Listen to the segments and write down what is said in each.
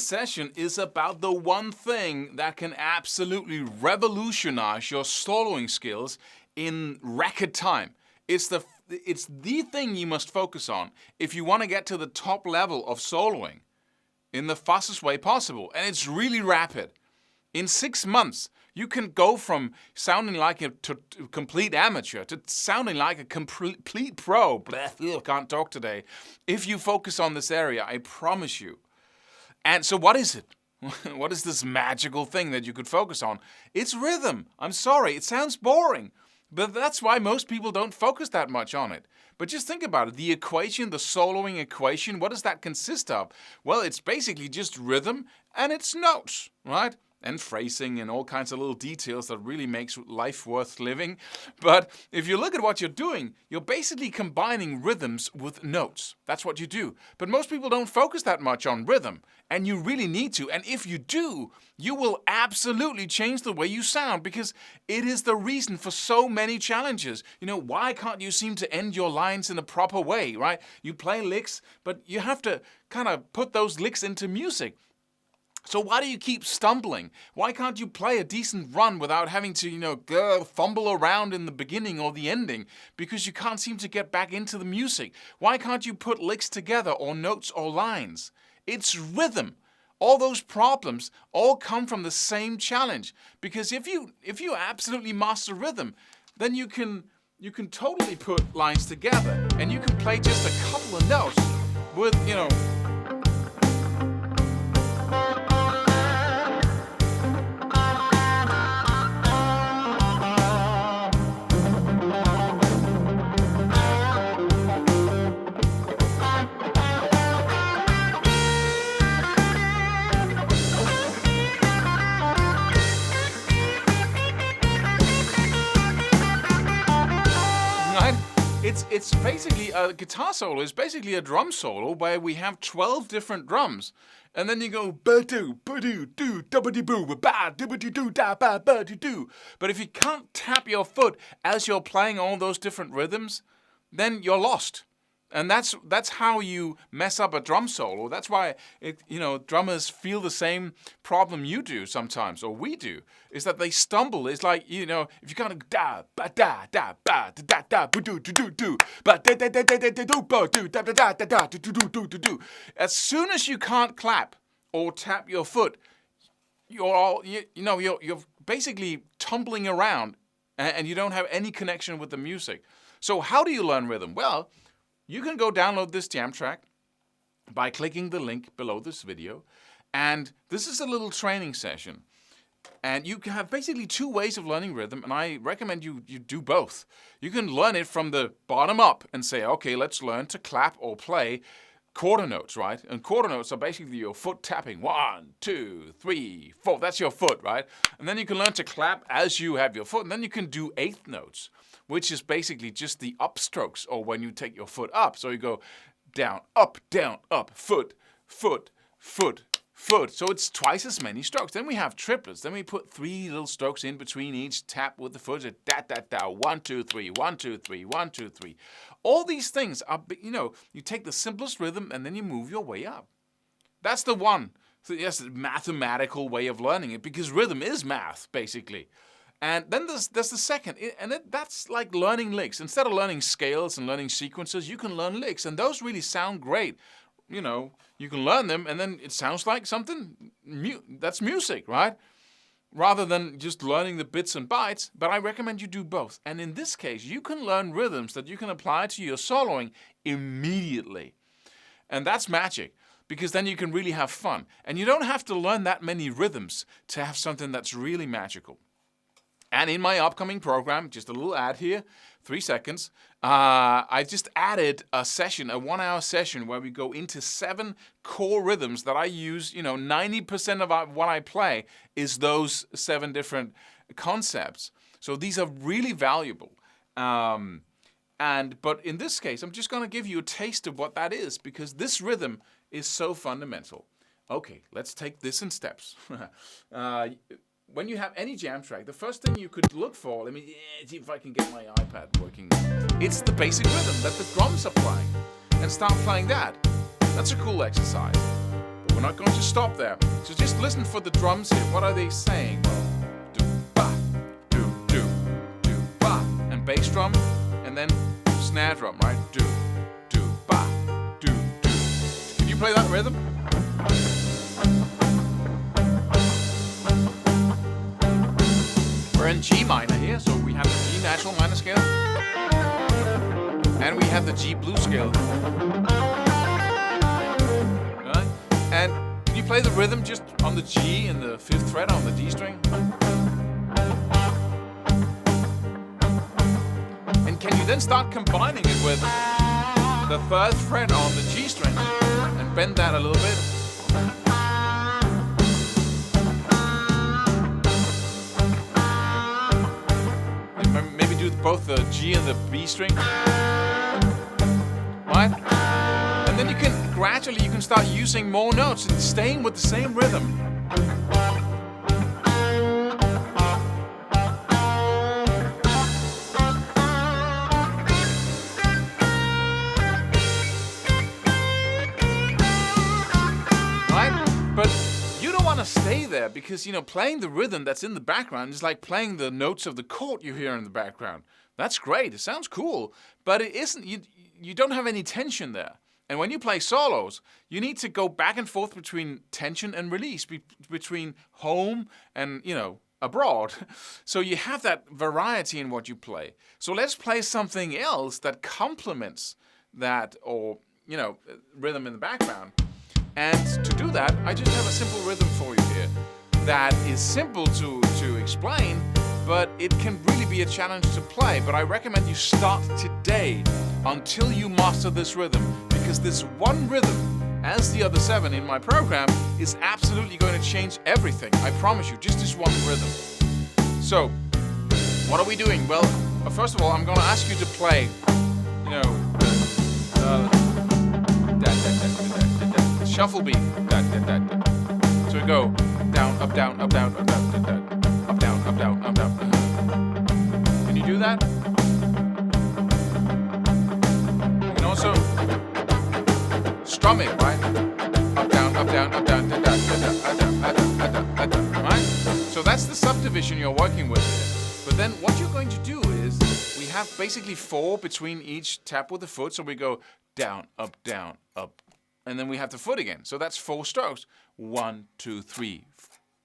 session is about the one thing that can absolutely revolutionize your soloing skills in record time. It's the thing you must focus on if you want to get to the top level of soloing in the fastest way possible. And it's really rapid. In 6 months, you can go from sounding like a complete amateur to sounding like a complete pro. Blech, can't talk today. If you focus on this area, I promise you. And so what is it? What is this magical thing that you could focus on? It's rhythm. I'm sorry, it sounds boring. But that's why most people don't focus that much on it. But just think about it. The equation, the soloing equation, what does that consist of? Well, it's basically just rhythm and it's notes, right? And phrasing and all kinds of little details that really makes life worth living. But if you look at what you're doing, you're basically combining rhythms with notes. That's what you do. But most people don't focus that much on rhythm, and you really need to. And if you do, you will absolutely change the way you sound, because it is the reason for so many challenges. You know, why can't you seem to end your lines in a proper way, right? You play licks, but you have to kind of put those licks into music. So why do you keep stumbling? Why can't you play a decent run without having to, fumble around in the beginning or the ending? Because you can't seem to get back into the music. Why can't you put licks together or notes or lines? It's rhythm. All those problems all come from the same challenge. Because if you absolutely master rhythm, then you can totally put lines together and you can play just a couple of notes with, It's basically a guitar solo. It's basically a drum solo where we have 12 different drums. And then you go ba-do, ba-do, do, da-ba-dee-boo, ba da-ba-dee-doo, da-ba-ba-dee-doo. But if you can't tap your foot as you're playing all those different rhythms, then you're lost. And that's how you mess up a drum solo. That's why drummers feel the same problem you do sometimes, or we do, is that they stumble. It's like, if you kind of da ba da da ba da da da ba do do do do ba da da da da da do ba do da da da da da do do do do do. As soon as you can't clap or tap your foot, you're basically tumbling around and you don't have any connection with the music. So how do you learn rhythm? Well, you can go download this jam track by clicking the link below this video. And this is a little training session. And you can have basically 2 ways of learning rhythm, and I recommend you do both. You can learn it from the bottom up and say, okay, let's learn to clap or play quarter notes, right? And quarter notes are basically your foot tapping. 1, 2, 3, 4. That's your foot, right? And then you can learn to clap as you have your foot. And then you can do eighth notes, which is basically just the upstrokes, or when you take your foot up. So you go down, up, foot, foot, foot, foot. So it's twice as many strokes. Then we have triplets. Then we put 3 little strokes in between each tap with the foot. Da, da, da, 1, 2, 3, 1, 2, 3, 1, 2, 3. All these things are, you take the simplest rhythm and then you move your way up. That's the one. So yes, mathematical way of learning it, because rhythm is math, basically. And then there's the second, and that's like learning licks. Instead of learning scales and learning sequences, you can learn licks, and those really sound great. You can learn them, and then it sounds like something, that's music, right? Rather than just learning the bits and bytes, but I recommend you do both. And in this case, you can learn rhythms that you can apply to your soloing immediately. And that's magic, because then you can really have fun. And you don't have to learn that many rhythms to have something that's really magical. And in my upcoming program, just a little ad here, 3 seconds, I just added a session, a 1-hour session where we go into 7 core rhythms that I use. 90% of what I play is those 7 different concepts. So these are really valuable. But in this case, I'm just going to give you a taste of what that is, because this rhythm is so fundamental. Okay, let's take this in steps. When you have any jam track, the first thing you could look for, let me see if I can get my iPad working. It's the basic rhythm that the drums are playing. And start playing that. That's a cool exercise. But We're not going to stop there. So just listen for the drums here. What are they saying? Do ba, do do do ba, and bass drum, and then snare drum, right? Do do ba, do do. Can you play that rhythm? We're in G minor here, so we have the G natural minor scale, and we have the G blues scale. Right? And can you play the rhythm just on the G and the 5th fret on the D string? And can you then start combining it with the 3rd fret on the G string and bend that a little bit? Both the G and the B string, right? And then you can gradually start using more notes and staying with the same rhythm. Right? But you don't want to stay there because, playing the rhythm that's in the background is like playing the notes of the chord you hear in the background. That's great. It sounds cool, but it isn't. You don't have any tension there. And when you play solos, you need to go back and forth between tension and release, between home and, abroad. So you have that variety in what you play. So let's play something else that complements that or, rhythm in the background. And to do that, I just have a simple rhythm for you here that is simple to explain, but it can really be a challenge to play. But I recommend you start today until you master this rhythm, because this one rhythm, as the other 7 in my program, is absolutely going to change everything. I promise you, just this one rhythm. So, what are we doing? Well, first of all, I'm going to ask you to play, shuffle beat. So we go down, up, down, up, down, up, down, up, down, up, down, up, down, up, down. Can you do that? You can also strum it, right? Up, down, up, down, up, down, up, down, up, down, up, down, up, down, up, down, up, down, right? So that's the subdivision you're working with here. But then what you're going to do is we have basically 4 between each tap with the foot. So we go down, up, and then we have the foot again. So that's 4 strokes. 1, 2, 3.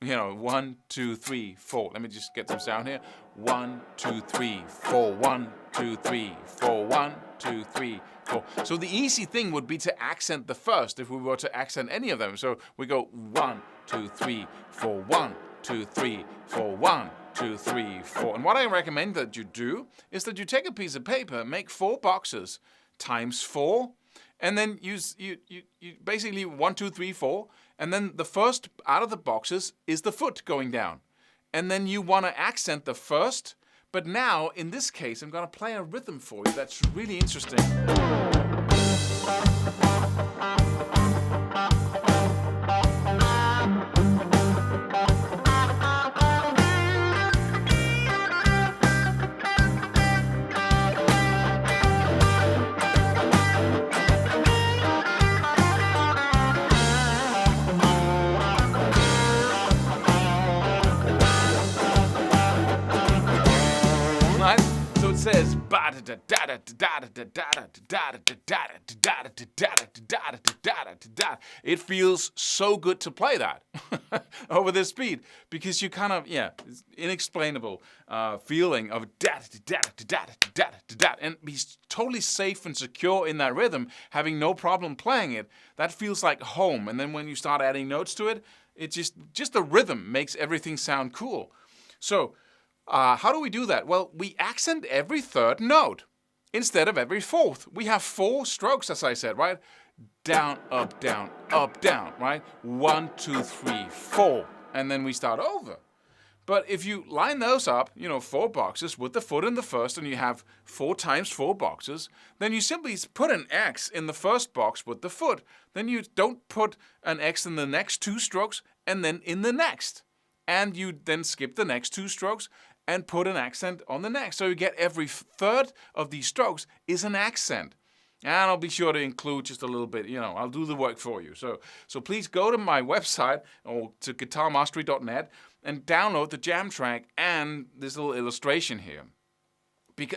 1, 2, 3, 4. Let me just get some sound here. 1, 2, 3, 4. 1, 2, 3, 4. 1, 2, 3, 4. So the easy thing would be to accent the first if we were to accent any of them. So we go 1, 2, 3, 4. 1, 2, 3, 4. 1, 2, 3, 4. And what I recommend that you do is that you take a piece of paper, make 4 boxes times 4. And then you basically 1, 2, 3, 4, and then the first out of the boxes is the foot going down. And then you want to accent the first, but now in this case I'm going to play a rhythm for you that's really interesting. Says it feels so good to play that over this speed because you kind of it's inexplainable feeling of and be totally safe and secure in that rhythm, having no problem playing it. That feels like home. And then when you start adding notes to it, it just the rhythm makes everything sound cool. So how do we do that? Well, we accent every 3rd note instead of every 4th. We have 4 strokes, as I said, right? Down, up, down, right? 1, 2, 3, 4. And then we start over. But if you line those up, 4 boxes with the foot in the first, and you have 4 times 4 boxes, then you simply put an X in the first box with the foot. Then you don't put an X in the next 2 strokes and then in the next. And you then skip the next 2 strokes and put an accent on the next. So you get every 3rd of these strokes is an accent. And I'll be sure to include just a little bit, I'll do the work for you. So please go to my website or to guitarmastery.net and download the jam track and this little illustration here.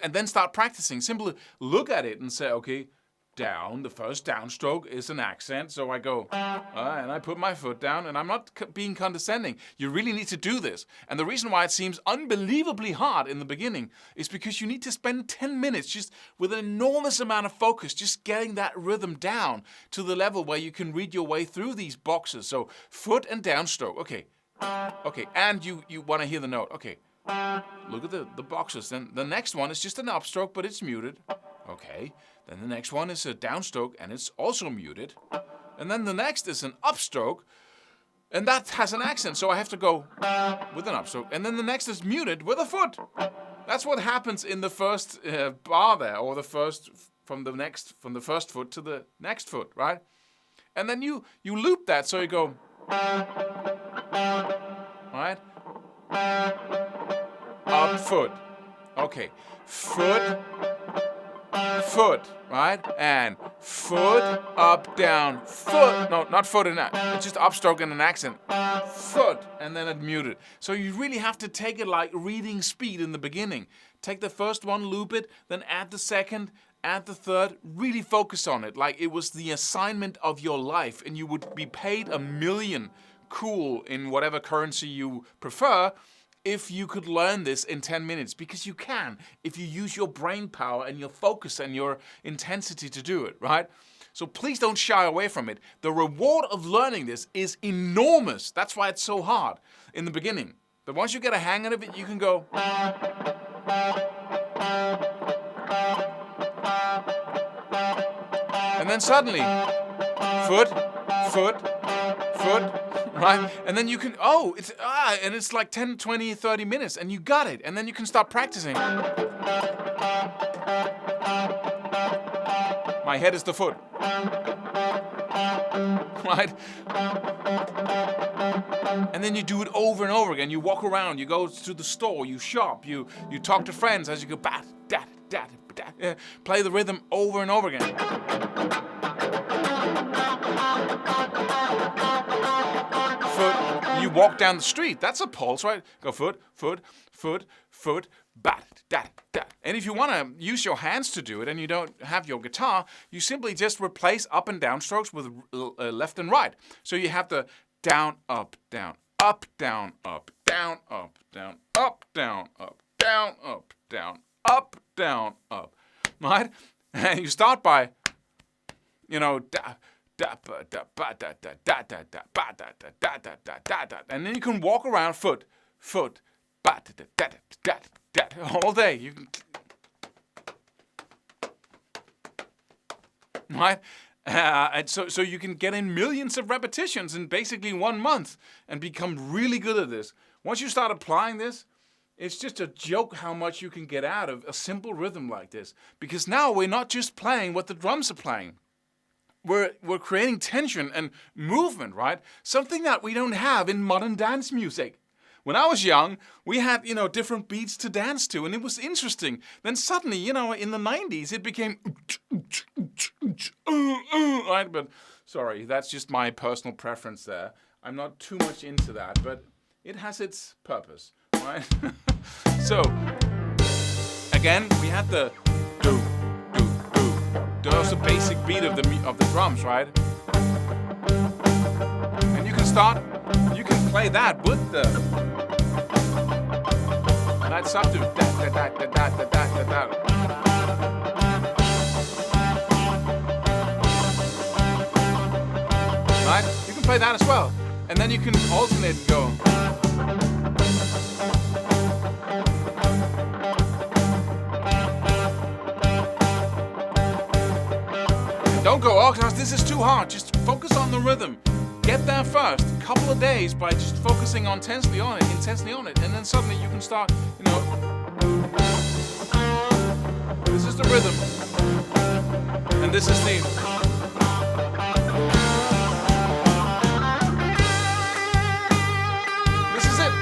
And then start practicing. Simply look at it and say, okay, down, the first downstroke is an accent. So I go, and I put my foot down, and I'm not being condescending. You really need to do this. And the reason why it seems unbelievably hard in the beginning is because you need to spend 10 minutes just with an enormous amount of focus, just getting that rhythm down to the level where you can read your way through these boxes. So foot and downstroke. Okay. And you want to hear the note. Okay. Look at the boxes. Then the next one is just an upstroke, but it's muted. Okay. Then the next one is a downstroke, and it's also muted. And then the next is an upstroke, and that has an accent, so I have to go with an upstroke. And then the next is muted with a foot. That's what happens in the first bar there, or the first from the first foot to the next foot, right? And then you loop that, so you go, right? Up, foot. Okay, foot, right? And foot, up, down, foot. No, not foot and that. It's just upstroke and an accent. Foot, and then it muted. So you really have to take it like reading speed in the beginning. Take the first one, loop it, then add the second, add the third. Really focus on it like it was the assignment of your life and you would be paid $1 million cool in whatever currency you prefer if you could learn this in 10 minutes, because you can if you use your brain power and your focus and your intensity to do it, right? So please don't shy away from it. The reward of learning this is enormous. That's why it's so hard in the beginning. But once you get a hang of it, you can go. And then suddenly, foot, right? And then you can, and it's like 10, 20, 30 minutes, and you got it. And then you can start practicing. My head is the foot. Right? And then you do it over and over again. You walk around, you go to the store, you shop, you talk to friends as you go, bat, dat, dat, dat. Play the rhythm over and over again. Foot. You walk down the street. That's a pulse, right? Go foot, bat, dat, dat. And if you want to use your hands to do it and you don't have your guitar, you simply just replace up and down strokes with left and right. So you have the down, up, down, up, down, up, down, up, down, up, down, up, down, up, down, up, down, up. Right? And you start by, and then you can walk around foot, all day. You can, right? And so you can get in millions of repetitions in basically 1 month and become really good at this. Once you start applying this, it's just a joke how much you can get out of a simple rhythm like this. Because now we're not just playing what the drums are playing. We're creating tension and movement, right? Something that we don't have in modern dance music. When I was young, we had, different beats to dance to, and it was interesting. Then suddenly, in the 90s, it became, right? But sorry, that's just my personal preference there. I'm not too much into that, but it has its purpose, right? So, again, we had the do. That's the basic beat of the drums, right? And you can play that with the. That's up to da da da da da da da da. Right? You can play that as well, and then you can alternate and go. Don't go, gosh, this is too hard. Just focus on the rhythm. Get there first. A couple of days by just focusing intensely on it, and then suddenly you can start, this is the rhythm, and this is the. This is it.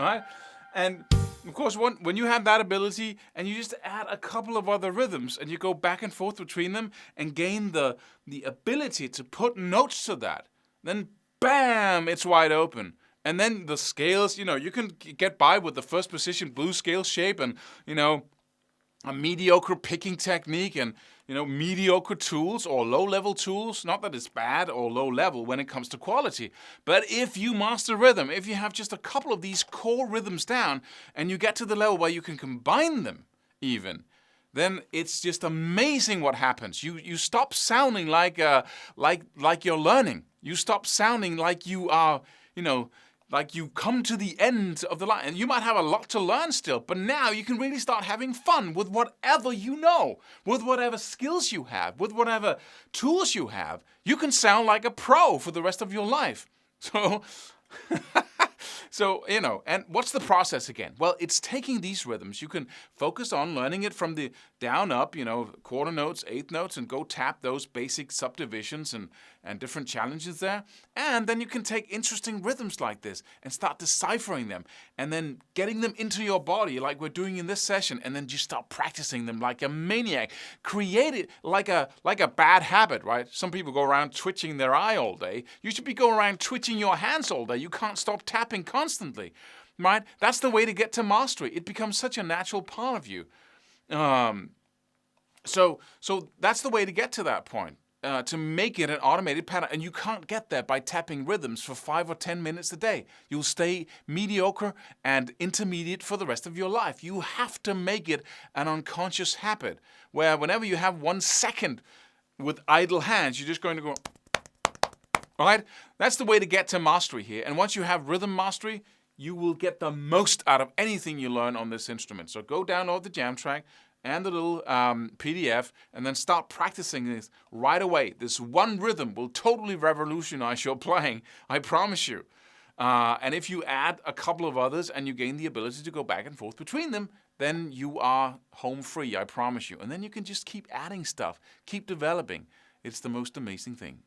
right? And of course, when you have that ability and you just add a couple of other rhythms and you go back and forth between them and gain the ability to put notes to that, then bam, it's wide open. And then the scales, you can get by with the first position blues scale shape and, a mediocre picking technique and, mediocre tools or low-level tools. Not that it's bad or low-level when it comes to quality. But if you master rhythm, if you have just a couple of these core rhythms down and you get to the level where you can combine them even, then it's just amazing what happens. You stop sounding like you're learning. You stop sounding like you are, like you come to the end of the line. And you might have a lot to learn still, but now you can really start having fun with whatever you know, with whatever skills you have, with whatever tools you have. You can sound like a pro for the rest of your life. So, and what's the process again? Well, it's taking these rhythms. You can focus on learning it from the down up, quarter notes, eighth notes, and go tap those basic subdivisions and different challenges there. And then you can take interesting rhythms like this and start deciphering them and then getting them into your body like we're doing in this session. And then just start practicing them like a maniac. Create it like a bad habit, right? Some people go around twitching their eye all day. You should be going around twitching your hands all day. You can't stop tapping constantly, right? That's the way to get to mastery. It becomes such a natural part of you. So that's the way to get to that point, to make it an automated pattern. And you can't get there by tapping rhythms for 5 or 10 minutes a day. You'll stay mediocre and intermediate for the rest of your life. You have to make it an unconscious habit where whenever you have 1 second with idle hands, you're just going to go, right? That's the way to get to mastery here. And once you have rhythm mastery, you will get the most out of anything you learn on this instrument. So go download the jam track and the little PDF and then start practicing this right away. This one rhythm will totally revolutionize your playing, I promise you. And if you add a couple of others and you gain the ability to go back and forth between them, then you are home free, I promise you. And then you can just keep adding stuff, keep developing. It's the most amazing thing.